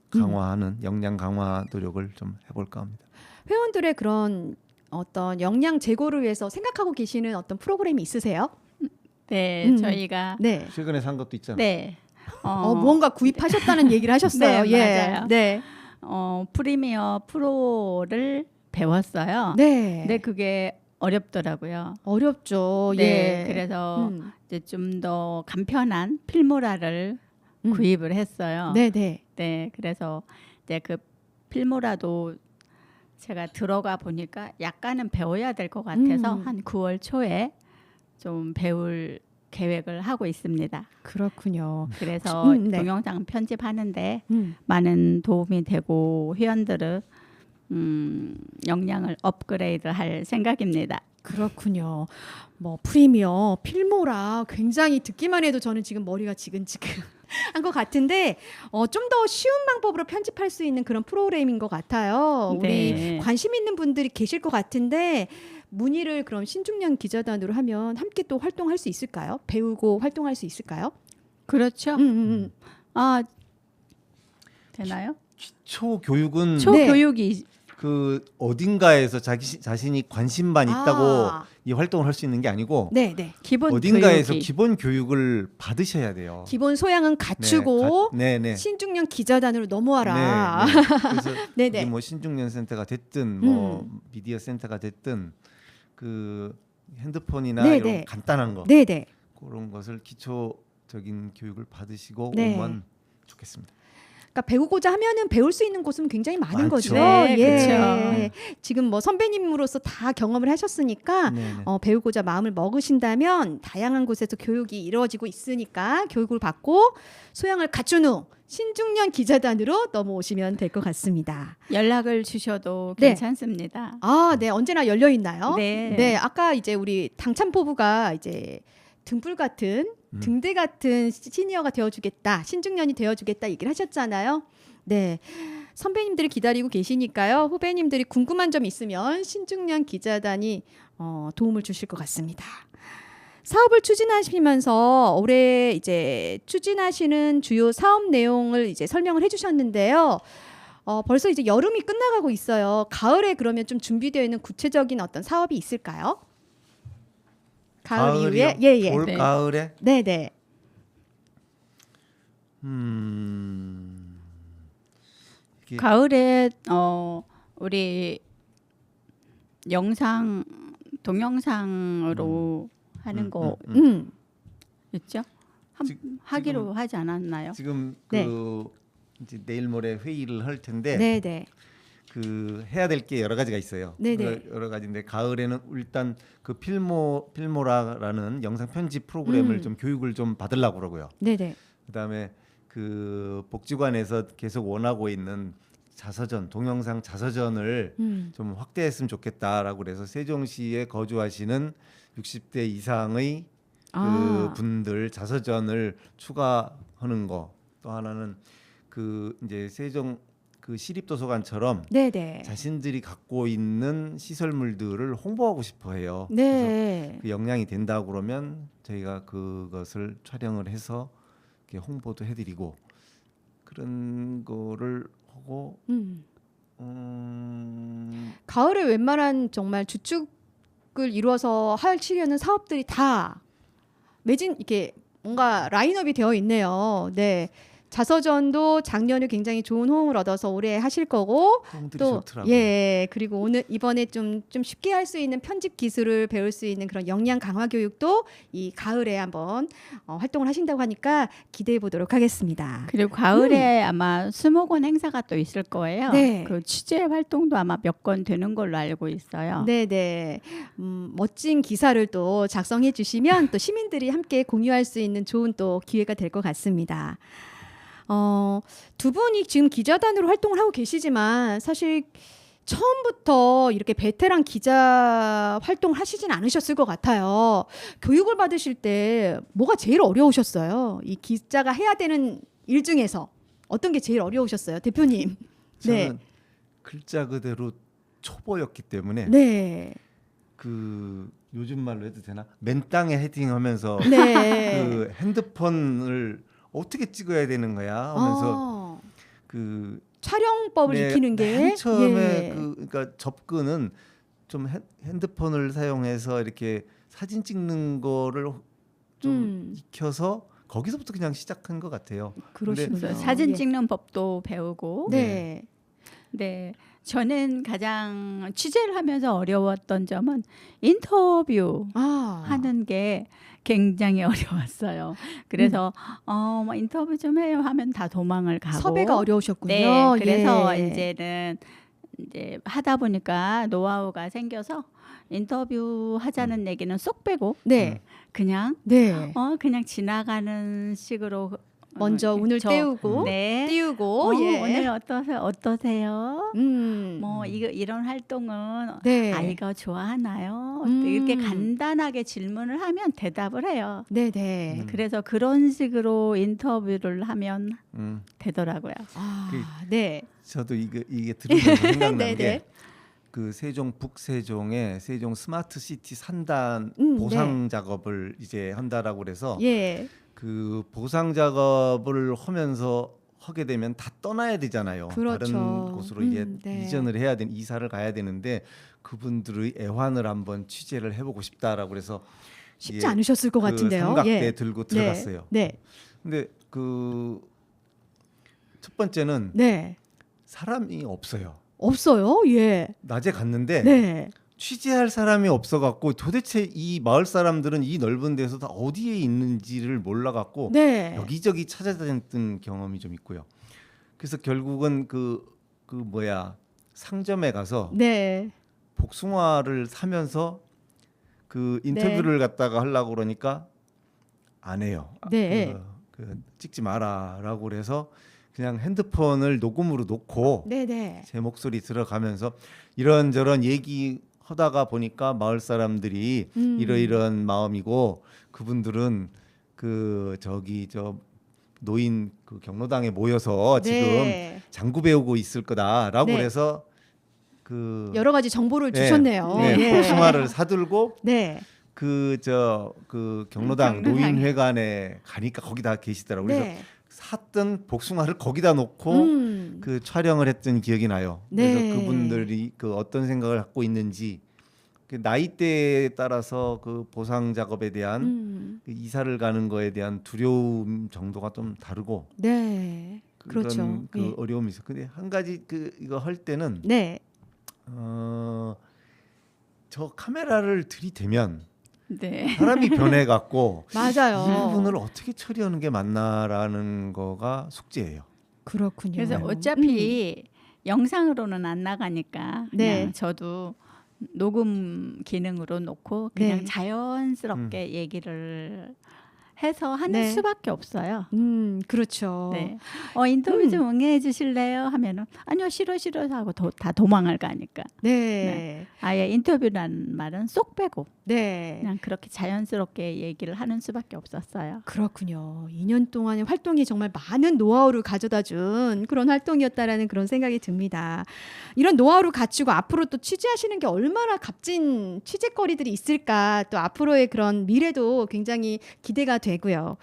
강화하는 역량 강화 노력을 좀 해볼까 합니다. 회원들의 그런 어떤 역량 제고를 위해서 생각하고 계시는 어떤 프로그램이 있으세요? 네, 저희가 네. 최근에 산 것도 있잖아요. 네. 무언가 구입하셨다는 얘기를 하셨어요. 네, 예. 맞아요. 네. 프리미어 프로를 배웠어요. 네. 근데 그게 어렵더라고요. 어렵죠. 네, 예. 그래서 이제 좀 더 간편한 필모라를 구입을 했어요. 네, 네. 네, 그래서 이제 그 필모라도 제가 들어가 보니까 약간은 배워야 될 것 같아서 한 9월 초에 좀 배울 계획을 하고 있습니다. 그렇군요. 그래서 네. 동영상 편집하는데 많은 도움이 되고 회원들의 역량을 업그레이드할 생각입니다. 그렇군요. 뭐 프리미어, 필모라 굉장히 듣기만 해도 저는 지금 머리가 지근지근 한 것 같은데 좀 더 쉬운 방법으로 편집할 수 있는 그런 프로그램인 것 같아요. 우리 네. 관심 있는 분들이 계실 것 같은데 문의를 그럼 신중년 기자단으로 하면 함께 또 활동할 수 있을까요? 배우고 활동할 수 있을까요? 그렇죠. 되나요? 기초 교육은 초교육이 그 어딘가에서 자신이 관심만 있다고 아. 이 활동을 할 수 있는 게 아니고 네, 네. 기본 어딘가에서 교육이 기본 교육을 받으셔야 돼요. 기본 소양은 갖추고 네네. 신중년 기자단으로 넘어와라. 네, 네. 그래서 네네. 그게 뭐 신중년 센터가 됐든 뭐 미디어 센터가 됐든 그 핸드폰이나 네, 이런 네. 간단한 거 네, 네. 그런 것을 기초적인 교육을 받으시고 네. 오면 좋겠습니다. 그러니까 배우고자 하면은 배울 수 있는 곳은 굉장히 많은 많죠. 거죠. 네, 예. 그렇죠. 지금 뭐 선배님으로서 다 경험을 하셨으니까 네네. 배우고자 마음을 먹으신다면 다양한 곳에서 교육이 이루어지고 있으니까 교육을 받고 소양을 갖춘 후 신중년 기자단으로 넘어오시면 될 것 같습니다. 연락을 주셔도 네. 괜찮습니다. 아, 네. 언제나 열려 있나요? 네. 네. 아까 이제 우리 당찬포부가 이제 등불 같은 등대 같은 시니어가 되어주겠다, 신중년이 되어주겠다 얘기를 하셨잖아요. 네, 선배님들이 기다리고 계시니까요. 후배님들이 궁금한 점 있으면 신중년 기자단이 도움을 주실 것 같습니다. 사업을 추진하시면서 올해 이제 추진하시는 주요 사업 내용을 이제 설명을 해주셨는데요. 벌써 이제 여름이 끝나가고 있어요. 가을에 그러면 좀 준비되어 있는 구체적인 어떤 사업이 있을까요? 가을 가을이요? 이후에 예예. 올 네. 가을에 네네. 이게 가을에 우리 영상 동영상으로 하는 거 있죠? 하기로 하지 않았나요? 지금 네. 그 이제 내일 모레 회의를 할 텐데 네네. 그 해야 될 게 여러 가지가 있어요. 네네. 여러 가지인데 가을에는 일단 그 필모라라는 영상 편집 프로그램을 좀 교육을 좀 받으려고 그러고요. 네네. 그다음에 그 복지관에서 계속 원하고 있는 자서전, 동영상 자서전을 좀 확대했으면 좋겠다라고 그래서 세종시에 거주하시는 60대 이상의 그 분들 자서전을 추가하는 거. 또 하나는 그 이제 세종 그 시립도서관처럼 네네. 자신들이 갖고 있는 시설물들을 홍보하고 싶어해요. 네. 그 역량이 된다고 그러면 저희가 그것을 촬영을 해서 이렇게 홍보도 해드리고 그런 거를 하고 가을에 웬만한 정말 주축을 이루어서 하시려는 사업들이 다 매진 이렇게 뭔가 라인업이 되어 있네요. 네. 자서전도 작년에 굉장히 좋은 호응을 얻어서 올해 하실 거고 홍들이 또 좋더라고요. 예 그리고 오늘 이번에 좀 쉽게 할 수 있는 편집 기술을 배울 수 있는 그런 역량 강화 교육도 이 가을에 한번 활동을 하신다고 하니까 기대해 보도록 하겠습니다. 그리고 가을에 아마 수목원 행사가 또 있을 거예요. 네. 그 취재 활동도 아마 몇 건 되는 걸로 알고 있어요. 네네 멋진 기사를 또 작성해 주시면 또 시민들이 함께 공유할 수 있는 좋은 또 기회가 될 것 같습니다. 두 분이 지금 기자단으로 활동을 하고 계시지만 사실 처음부터 이렇게 베테랑 기자 활동을 하시진 않으셨을 것 같아요. 교육을 받으실 때 뭐가 제일 어려우셨어요? 이 기자가 해야 되는 일 중에서 어떤 게 제일 어려우셨어요, 대표님? 저는 글자 그대로 초보였기 때문에 네. 그 요즘 말로 해도 되나 맨땅에 헤딩하면서 네. 그 핸드폰을 어떻게 찍어야 되는 거야 하면서 그 촬영법을 네, 익히는 게 맨 처음에 예. 그러니까 접근은 좀 핸드폰을 사용해서 이렇게 사진 찍는 거를 좀 익혀서 거기서부터 그냥 시작한 것 같아요. 그러시군요. 그래서 사진 예. 찍는 법도 배우고 네. 네. 저는 가장 취재를 하면서 어려웠던 점은 인터뷰 하는 게 굉장히 어려웠어요. 그래서 뭐 인터뷰 좀 해요 하면 다 도망을 가고 섭외가 어려우셨군요. 네. 그래서 예. 이제는 이제 하다 보니까 노하우가 생겨서 인터뷰 하자는 얘기는 쏙 빼고 네. 그냥 네. 그냥 지나가는 식으로 먼저 운을 떼우고 띄우고 예. 오늘 어떠세요? 뭐 이런 활동은 네. 아이가 좋아하나요? 이렇게 간단하게 질문을 하면 대답을 해요. 네네. 그래서 그런 식으로 인터뷰를 하면 되더라고요. 네. 저도 이게 들으면서 생각난 네네. 게 그 세종 북세종에 세종 스마트 시티 산단 보상 작업을 이제 한다라고 그래서 예. 그 보상 작업을 하면서 하게 되면 다 떠나야 되잖아요. 그렇죠. 다른 곳으로 이제 네. 이전을 해야 되는 이사를 가야 되는데 그분들의 애환을 한번 취재를 해보고 싶다라고 그래서 쉽지 이게 않으셨을 것 그 같은데요. 삼각대 예. 들고 들어갔어요. 네. 근데 그 첫 번째는 네. 사람이 없어요. 없어요. 예. 낮에 갔는데 네. 취재할 사람이 없어갖고 도대체 이 마을 사람들은 이 넓은 데서 다 어디에 있는지를 몰라갖고 네. 여기저기 찾아다녔던 경험이 좀 있고요. 그래서 결국은 상점에 가서 네. 복숭아를 사면서 그 인터뷰를 갖다가 하려고 그러니까 안 해요. 네. 찍지 마라라고 그래서 그냥 핸드폰을 녹음으로 놓고 네. 제 목소리 들어가면서 이런저런 얘기 하다가 보니까 마을 사람들이 이러이러한 마음이고 그분들은 저 노인 그 경로당에 모여서 지금 네. 장구 배우고 있을 거다라고 네. 그래서 여러 가지 정보를 주셨네요. 네, 예. 복숭아를 사들고 네. 그 경로당 경로당에. 노인회관에 가니까 거기다 계시더라고요. 그래서 네. 샀던 복숭아를 거기다 놓고 그 촬영을 했던 기억이 나요. 네. 그래서 그분들이 그 어떤 생각을 갖고 있는지 그 나이대에 따라서 그 보상 작업에 대한 그 이사를 가는 거에 대한 두려움 정도가 좀 다르고 네. 그런 그렇죠. 그 예. 어려움이 있어. 근데 한 가지 이거 할 때는 네. 저 카메라를 들이대면 네. 사람이 변해갖고 맞아요. 이 부분을 어떻게 처리하는 게 맞나라는 거가 숙제예요. 그렇군요. 그래서 어차피 영상으로는 안 나가니까 네. 그냥 저도 녹음 기능으로 놓고 그냥 네. 자연스럽게 얘기를 해서 하는 네. 수밖에 없어요. 그렇죠. 네. 인터뷰 좀 응해해 주실래요? 하면은 아니요 싫어 하고 다 도망을 가니까 네. 아예 인터뷰라는 말은 쏙 빼고 네. 그냥 그렇게 자연스럽게 얘기를 하는 수밖에 없었어요. 그렇군요. 2년 동안의 활동이 정말 많은 노하우를 가져다 준 그런 활동이었다라는 그런 생각이 듭니다. 이런 노하우를 갖추고 앞으로 또 취재하시는 게 얼마나 값진 취재거리들이 있을까 또 앞으로의 그런 미래도 굉장히 기대가 되고요.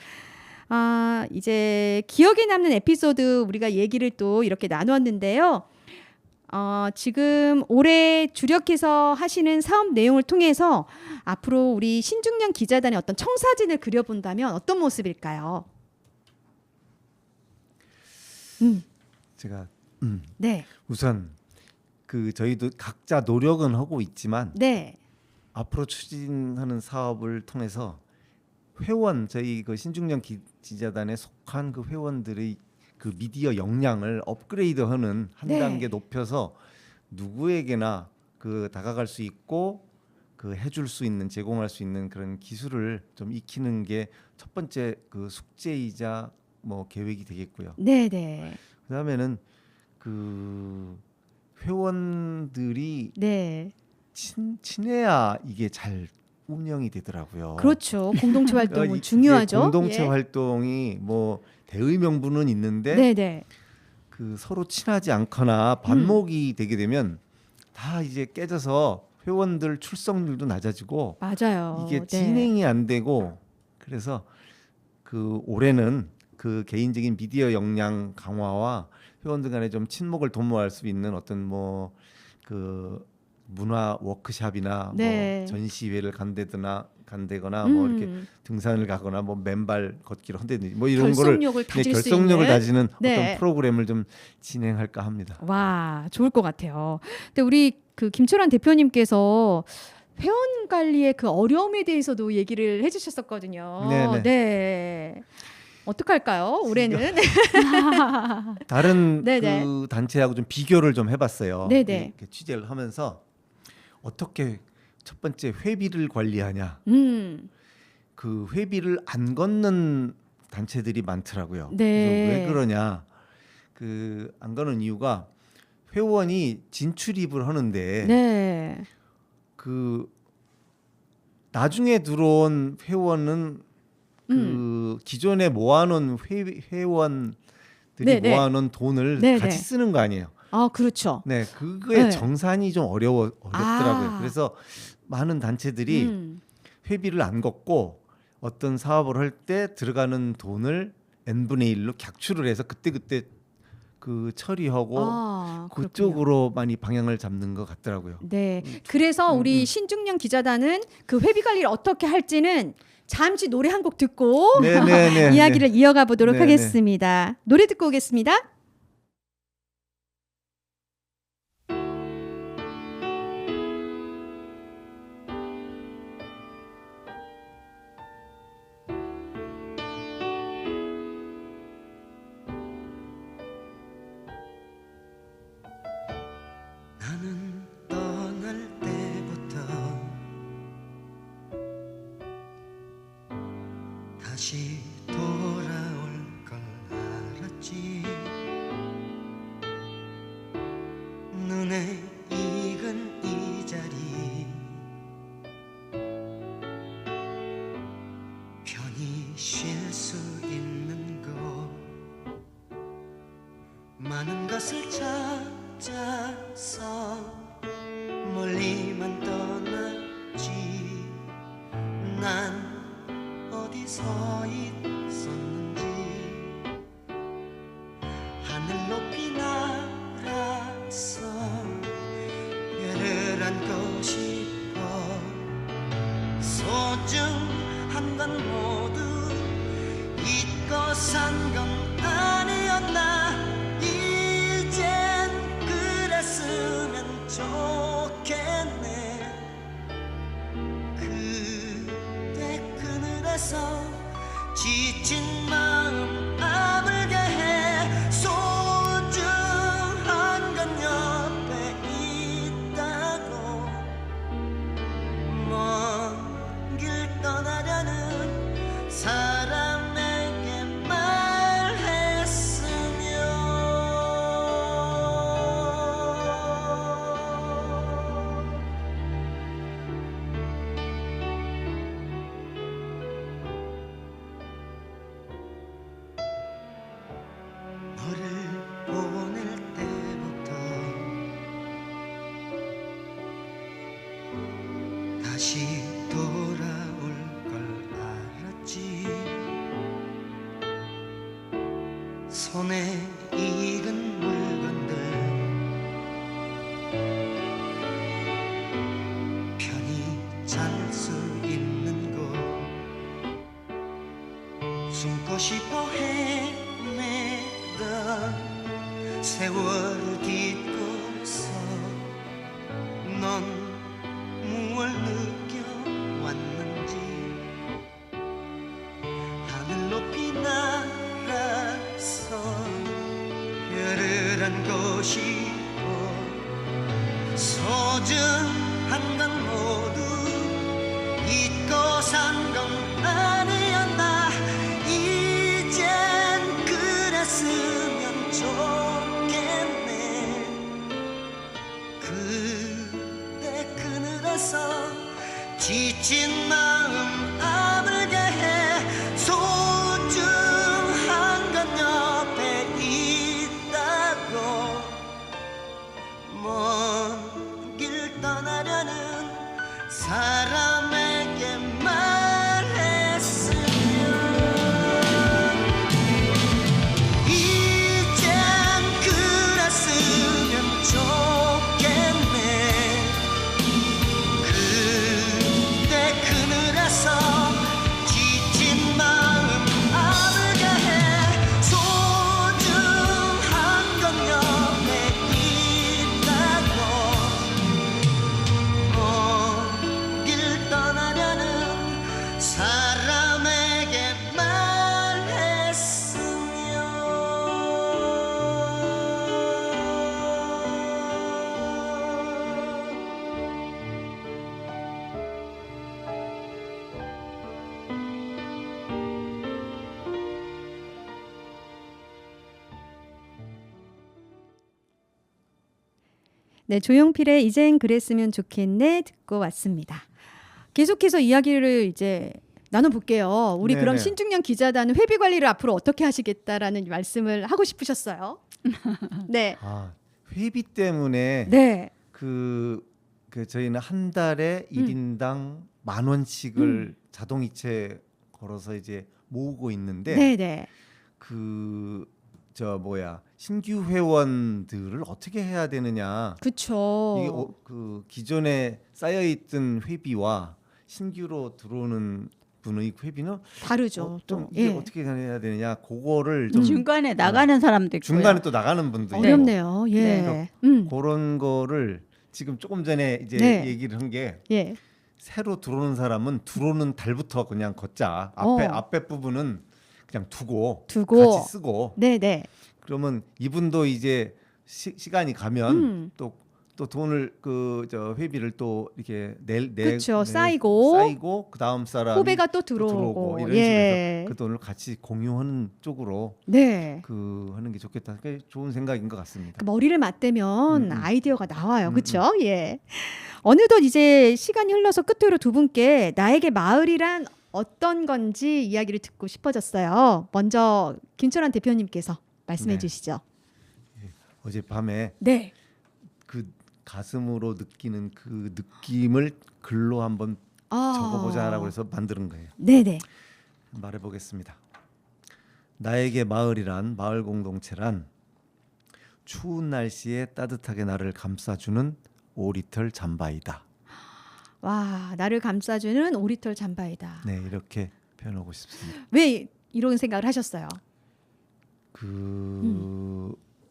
이제 기억에 남는 에피소드 우리가 얘기를 또 이렇게 나눴는데요. 지금 올해 주력해서 하시는 사업 내용을 통해서 앞으로 우리 신중년 기자단의 어떤 청사진을 그려본다면 어떤 모습일까요? 제가 네, 우선 저희도 각자 노력은 하고 있지만 네, 앞으로 추진하는 사업을 통해서 저희 그 신중년 기자단에 속한 그 회원들의 그 미디어 역량을 업그레이드하는 한 네. 단계 높여서 누구에게나 다가갈 수 있고 해줄 수 있는 제공할 수 있는 그런 기술을 좀 익히는 게 첫 번째 숙제이자 계획이 되겠고요. 네, 네, 그다음에는 회원들이 네. 친해야 이게 잘 운영이 되더라고요. 그렇죠. 공동체 활동은 이게 중요하죠. 공동체 예. 활동이 대의 명분은 있는데 네, 네. 서로 친하지 않거나 반목이 되게 되면 다 이제 깨져서 회원들 출석률도 낮아지고 맞아요. 이게 네. 진행이 안 되고 그래서 올해는 개인적인 미디어 역량 강화와 회원들 간에 좀 친목을 도모할 수 있는 어떤 문화 워크샵이나 네. 전시회를 간대거나 이렇게 등산을 가거나 맨발 걷기를 한다든지 이런 거를 결속력을 가질 수 결속력을 있는 가지는 네. 어떤 프로그램을 좀 진행할까 합니다. 와, 좋을 것 같아요. 근데 우리 김철환 대표님께서 회원 관리의 그 어려움에 대해서도 얘기를 해주셨었거든요. 네네. 네. 어떡할까요? 올해는? 다른 네네. 단체하고 좀 비교를 좀 해봤어요. 네네. 이렇게 취재를 하면서 어떻게 첫 번째 회비를 관리하냐. 회비를 안 걷는 단체들이 많더라고요. 네. 그래서 왜 그러냐? 안 걷는 이유가 회원이 진출입을 하는데 네. 나중에 들어온 회원은 기존에 모아놓은 회원들이 네네. 모아놓은 돈을 네네. 같이 쓰는 거 아니에요. 그렇죠. 네, 그거의 네. 정산이 좀 어렵더라고요. 그래서 많은 단체들이 회비를 안 걷고 어떤 사업을 할 때 들어가는 돈을 n분의 1로 객출을 해서 그때 그 처리하고 아, 그렇군요. 그쪽으로 많이 방향을 잡는 것 같더라고요. 네. 그래서 우리 신중년 기자단은 그 회비 관리를 어떻게 할지는 잠시 노래 한 곡 듣고 네네네. 이야기를 이어가 보도록 네네. 하겠습니다. 노래 듣고 오겠습니다. 나는 떠날 때부터 다시 돌아올 걸 알았지. 눈에 익은 이 자리 편히 쉴 수 있는 곳, 많은 것을 찾아서 멀리만 떠났지. 난 어디 서 있었는지 하늘 높이 날아서 별을 안고 싶어. 소중한 건 모두 잊고 산 건 아니었나. 이젠 그랬으면 좋겠네. 그대 그늘에서 지친 마음 아물게 해. 소중한 건 옆에 있다고. 먼 길 떠나려는 사람에게 말했으면. 너를 보낼 때부터 다시 돌아올 걸 알았지. 손에 익은 물건들 편히 잘 수 있는 곳, 숨고 싶어 헤매던 세월을 딛고서 넌 무얼 느껴왔는지. 하늘 높이 날아서 별을 안고 싶어. 소중한 건 모두 잊고 산 건 아니었나. 이젠 그랬으면 좋겠네. 그대 그늘에서 지친 마음 아물게 해. 소중한 건 옆에 있다고. 먼 길 떠나려는 사람에게 말했으면. 이젠 그랬으면 좋겠네. 그대 그늘에서 지친 마음 아물게 해. 소중한 건 옆에 있다고. 먼 길 떠나려는 사람에게 말했으면. 네, 조용필의 이젠 그랬으면 좋겠네 듣고 왔습니다. 계속해서 이야기를 이제 나눠볼게요. 우리 그럼 네네. 신중년 기자단은 회비 관리를 앞으로 어떻게 하시겠다라는 말씀을 하고 싶으셨어요. 네, 아, 회비 때문에 네, 그 저희는 한 달에 1인당 10,000원씩을 자동이체 걸어서 이제 모으고 있는데 네, 네. 그 저 뭐야 신규 회원들을 어떻게 해야 되느냐. 그쵸. 이게 그 기존에 쌓여 있던 회비와 신규로 들어오는 분의 회비는 다르죠. 좀 또. 이게 예. 어떻게 해야 되느냐. 그거를 좀 중간에 나가는 사람도 있고요. 중간에 또 나가는 분도 있고 어렵네요. 예. 네. 그런 거를 지금 조금 전에 이제 네. 얘기를 한 게 예. 새로 들어오는 사람은 들어오는 달부터 그냥 걷자. 어. 앞에 부분은 그냥 두고 같이 쓰고 네, 네. 그러면 이분도 이제 시간이 가면 음. 또 돈을 그 저 회비를 또 이렇게 그쵸. 쌓이고 그 다음 사람이 후배가 또 또 들어오고. 이런 예. 식으로 그 돈을 같이 공유하는 쪽으로 네. 그 하는 게 좋겠다. 그게 좋은 생각인 것 같습니다. 그 머리를 맞대면 음. 아이디어가 나와요. 그렇죠? 예. 어느덧 이제 시간이 흘러서 끝으로 두 분께 나에게 마을이란 어떤 건지 이야기를 듣고 싶어졌어요. 먼저 김철환 대표님께서 말씀해 네. 주시죠. 어젯밤에 네. 그 가슴으로 느끼는 그 느낌을 글로 한번 적어보자라고 해서 만드는 거예요. 네네. 말해보겠습니다. 나에게 마을이란 마을 공동체란 추운 날씨에 따뜻하게 나를 감싸주는 오리털 잠바이다. 와, 나를 감싸주는 오리털 잠바이다. 네, 이렇게 표현하고 싶습니다. 왜 이런 생각을 하셨어요?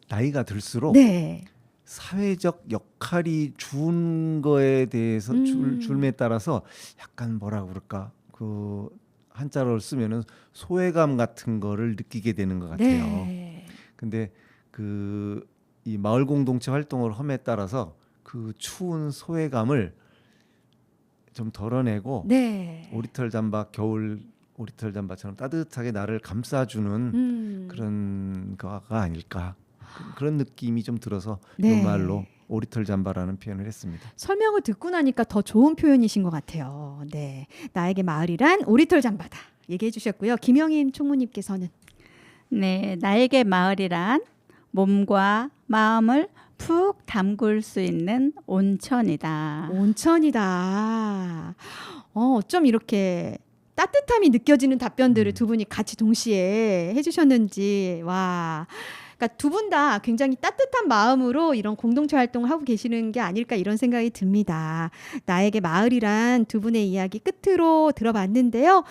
나이가 들수록 네. 사회적 역할이 준 거에 대해서 줄에 따라서 약간 뭐라 그럴까 그 한자를 쓰면은 소외감 같은 거를 느끼게 되는 것 같아요. 네. 근데 이 마을 공동체 활동을 함에 따라서 그 추운 소외감을 좀 덜어내고 네. 오리털 잠바 겨울 오리털 잠바처럼 따뜻하게 나를 감싸주는 그런 거가 아닐까 그런 느낌이 좀 들어서 네. 이 말로 오리털 잠바라는 표현을 했습니다. 설명을 듣고 나니까 더 좋은 표현이신 것 같아요. 네, 나에게 마을이란 오리털 잠바다 얘기해 주셨고요. 김영임 총무님께서는 네, 나에게 마을이란 몸과 마음을 푹 담글 수 있는 온천이다. 온천이다. 어쩜 이렇게 따뜻함이 느껴지는 답변들을 두 분이 같이 동시에 해주셨는지 와. 그러니까 두 분 다 굉장히 따뜻한 마음으로 이런 공동체 활동을 하고 계시는 게 아닐까 이런 생각이 듭니다. 나에게 마을이란 두 분의 이야기 끝으로 들어봤는데요.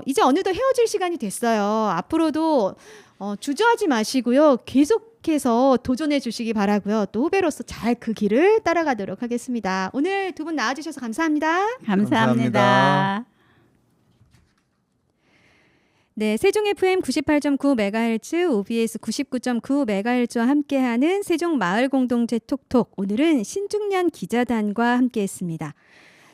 이제 어느덧 헤어질 시간이 됐어요. 앞으로도 주저하지 마시고요. 계속해서 도전해 주시기 바라고요. 또 후배로서 잘 그 길을 따라가도록 하겠습니다. 오늘 두 분 나와주셔서 감사합니다. 감사합니다. 네, 세종 FM 98.9MHz, OBS 99.9MHz와 함께하는 세종 마을 공동체 톡톡. 오늘은 신중년 기자단과 함께했습니다.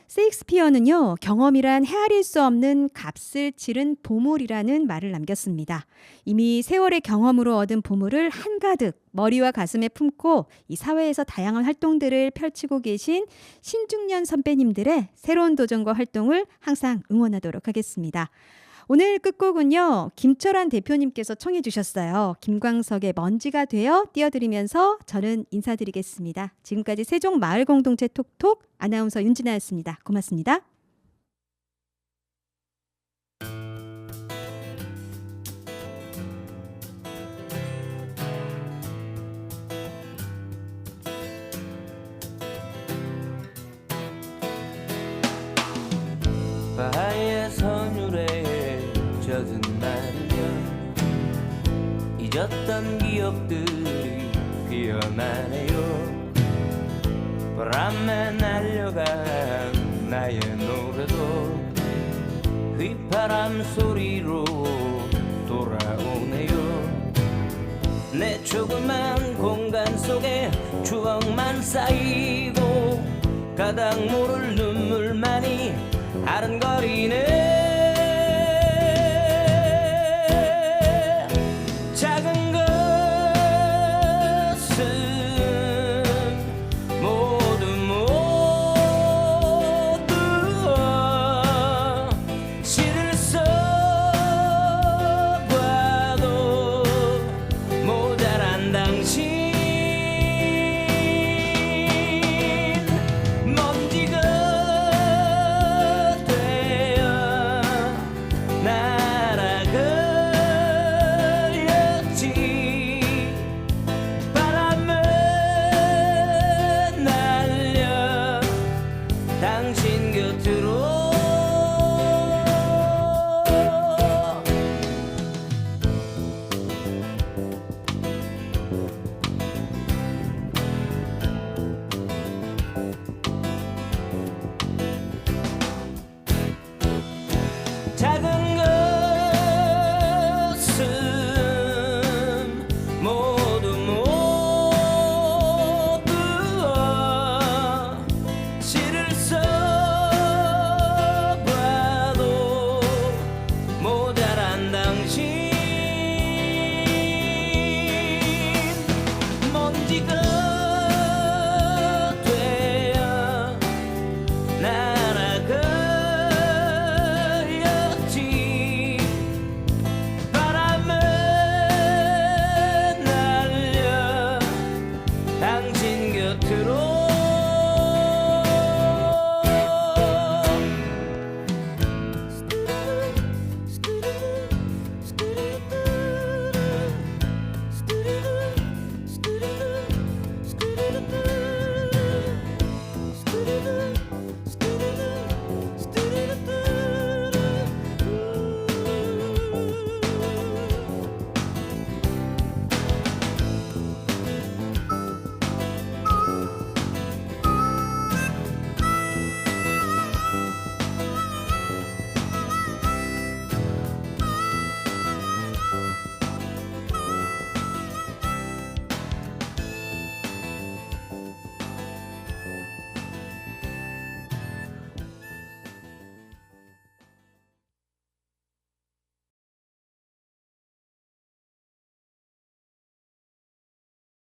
세익스피어는요, 경험이란 헤아릴 수 없는 값을 치른 보물이라는 말을 남겼습니다. 이미 세월의 경험으로 얻은 보물을 한가득 머리와 가슴에 품고 이 사회에서 다양한 활동들을 펼치고 계신 신중년 선배님들의 새로운 도전과 활동을 항상 응원하도록 하겠습니다. 오늘 끝곡은요, 김철환 대표님께서 청해 주셨어요. 김광석의 먼지가 되어 띄워드리면서 저는 인사드리겠습니다. 지금까지 세종 마을 공동체 톡톡 아나운서 윤진아였습니다. 고맙습니다. 바하의 선율에 젖은 날이면 잊었던 기억들이 피어나네요. 바람에 날려간 나의 노래도 휘파람 소리로 돌아오네요. 내 조그만 공간 속에 추억만 쌓이고 가닥 모를 눈물만이 아른거리네. 작은 것은 모두 시를 써봐도 모자란 당신. 먼지가 되어 먼지가 되어 날아가렸지. 바람에 날려 당신 곁으로